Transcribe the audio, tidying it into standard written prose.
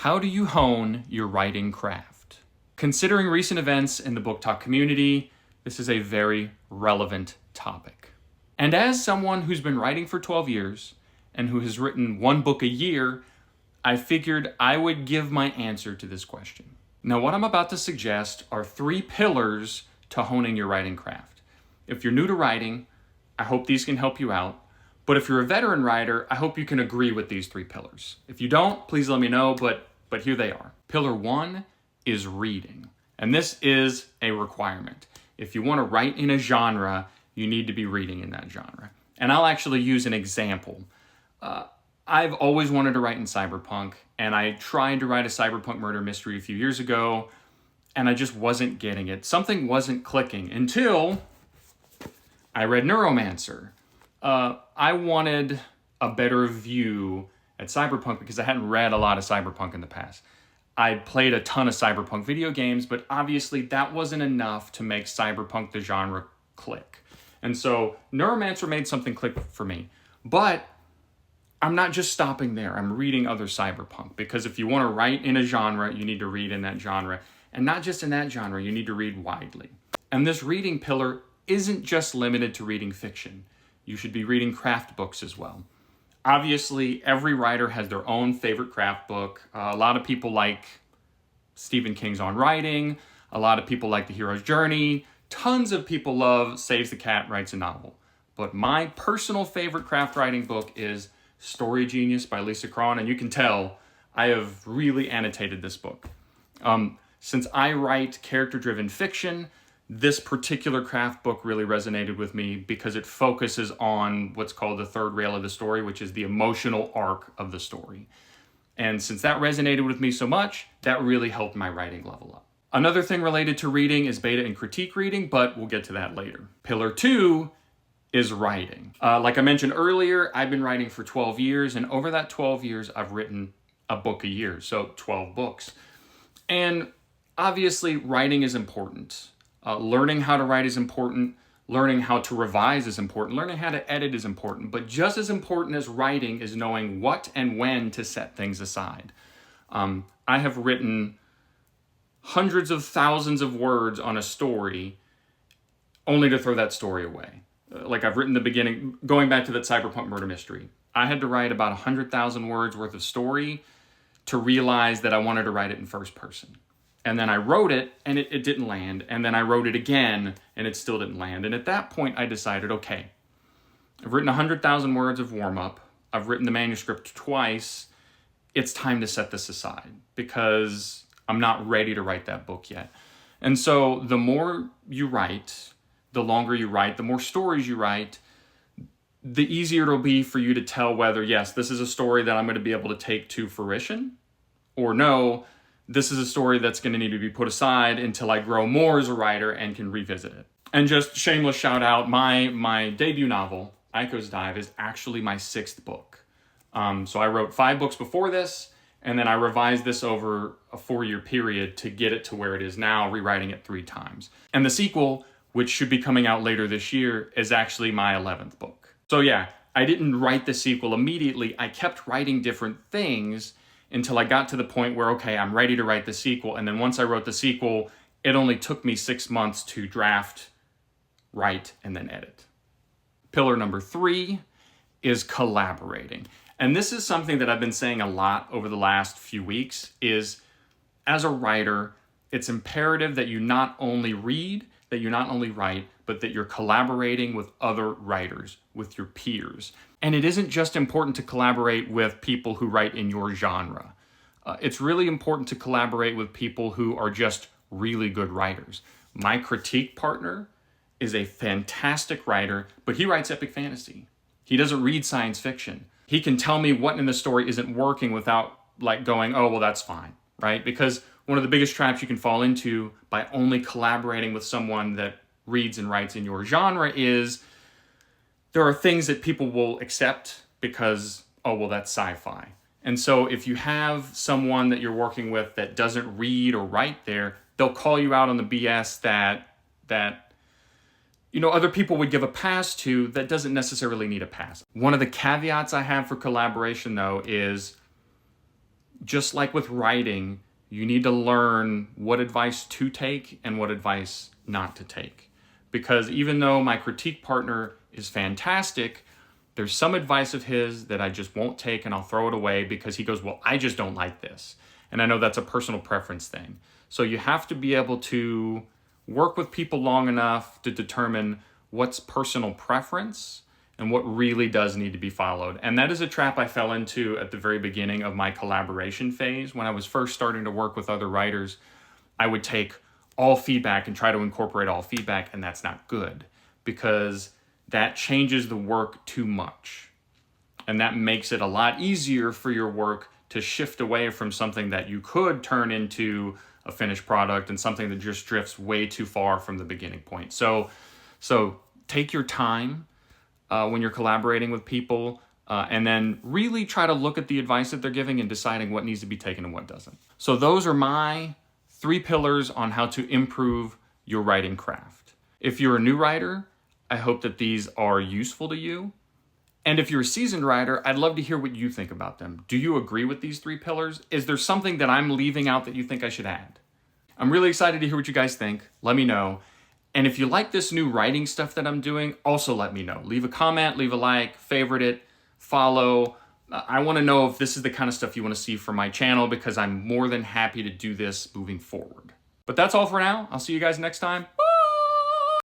How do you hone your writing craft? Considering recent events in the book talk community, this is a very relevant topic. And as someone who's been writing for 12 years and who has written one book a year, I figured I would give my answer to this question. Now, what I'm about to suggest are 3 pillars to honing your writing craft. If you're new to writing, I hope these can help you out. But if you're a veteran writer, I hope you can agree with these 3 pillars. If you don't, please let me know, but here they are. Pillar 1 is reading. And this is a requirement. If you want to write in a genre, you need to be reading in that genre. And I'll actually use an example. I've always wanted to write in cyberpunk, and I tried to write a cyberpunk murder mystery a few years ago, and I just wasn't getting it. Something wasn't clicking until I read Neuromancer. I wanted a better view at cyberpunk because I hadn't read a lot of cyberpunk in the past. I'd played a ton of cyberpunk video games, but obviously that wasn't enough to make cyberpunk the genre click. And so Neuromancer made something click for me. But I'm not just stopping there. I'm reading other cyberpunk, because if you want to write in a genre, you need to read in that genre. And not just in that genre, you need to read widely. And this reading pillar isn't just limited to reading fiction. You should be reading craft books as well. Obviously, every writer has their own favorite craft book. A lot of people like Stephen King's On Writing. A lot of people like The Hero's Journey. Tons of people love Saves the Cat Writes a Novel. But my personal favorite craft writing book is Story Genius by Lisa Cron, and you can tell I have really annotated this book. Since I write character-driven fiction, this particular craft book really resonated with me because it focuses on what's called the third rail of the story, which is the emotional arc of the story. And since that resonated with me so much, that really helped my writing level up. Another thing related to reading is beta and critique reading, but we'll get to that later. Pillar 2 is writing. Like I mentioned earlier, I've been writing for 12 years, and over that 12 years, I've written a book a year, so 12 books. And obviously, writing is important. Learning how to write is important. Learning how to revise is important. Learning how to edit is important. But just as important as writing is knowing what and when to set things aside. I have written hundreds of thousands of words on a story only to throw that story away. Like I've written the beginning, going back to that cyberpunk murder mystery. I had to write about 100,000 words worth of story to realize that I wanted to write it in first person. And then I wrote it, and it didn't land. And then I wrote it again, and it still didn't land. And at that point, I decided, okay, I've written 100,000 words of warm-up. I've written the manuscript twice. It's time to set this aside because I'm not ready to write that book yet. And so the more you write, the longer you write, the more stories you write, the easier it'll be for you to tell whether, yes, this is a story that I'm going to be able to take to fruition, or no, this is a story that's going to need to be put aside until I grow more as a writer and can revisit it. And just shameless shout out, my debut novel, Aiko's Dive, is actually my 6th book. So I wrote 5 books before this, and then I revised this over a 4-year period to get it to where it is now, rewriting it 3 times. And the sequel, which should be coming out later this year, is actually my 11th book. So yeah, I didn't write the sequel immediately. I kept writing different things until I got to the point where, okay, I'm ready to write the sequel. And then once I wrote the sequel, it only took me 6 months to draft, write, and then edit. Pillar number 3 is collaborating. And this is something that I've been saying a lot over the last few weeks, is as a writer, it's imperative that you not only read, that you not only write, but that you're collaborating with other writers, with your peers. And it isn't just important to collaborate with people who write in your genre. It's really important to collaborate with people who are just really good writers. My critique partner is a fantastic writer, but he writes epic fantasy. He doesn't read science fiction. He can tell me what in the story isn't working without like going, oh, well, that's fine, right? Because one of the biggest traps you can fall into by only collaborating with someone that reads and writes in your genre is there are things that people will accept because, oh, well, that's sci-fi. And so if you have someone that you're working with that doesn't read or write there, they'll call you out on the BS that other people would give a pass to that doesn't necessarily need a pass. One of the caveats I have for collaboration, though, is just like with writing, you need to learn what advice to take and what advice not to take. Because even though my critique partner is fantastic, there's some advice of his that I just won't take and I'll throw it away because he goes, well, I just don't like this. And I know that's a personal preference thing. So you have to be able to work with people long enough to determine what's personal preference and what really does need to be followed. And that is a trap I fell into at the very beginning of my collaboration phase. When I was first starting to work with other writers, I would take all feedback and try to incorporate all feedback, and that's not good because that changes the work too much. And that makes it a lot easier for your work to shift away from something that you could turn into a finished product and something that just drifts way too far from the beginning point. So take your time when you're collaborating with people, and then really try to look at the advice that they're giving and deciding what needs to be taken and what doesn't. So those are my 3 pillars on how to improve your writing craft. If you're a new writer, I hope that these are useful to you. And if you're a seasoned writer, I'd love to hear what you think about them. Do you agree with these 3 pillars? Is there something that I'm leaving out that you think I should add? I'm really excited to hear what you guys think. Let me know. And if you like this new writing stuff that I'm doing, also let me know. Leave a comment, leave a like, favorite it, follow. I want to know if this is the kind of stuff you want to see from my channel because I'm more than happy to do this moving forward. But that's all for now. I'll see you guys next time.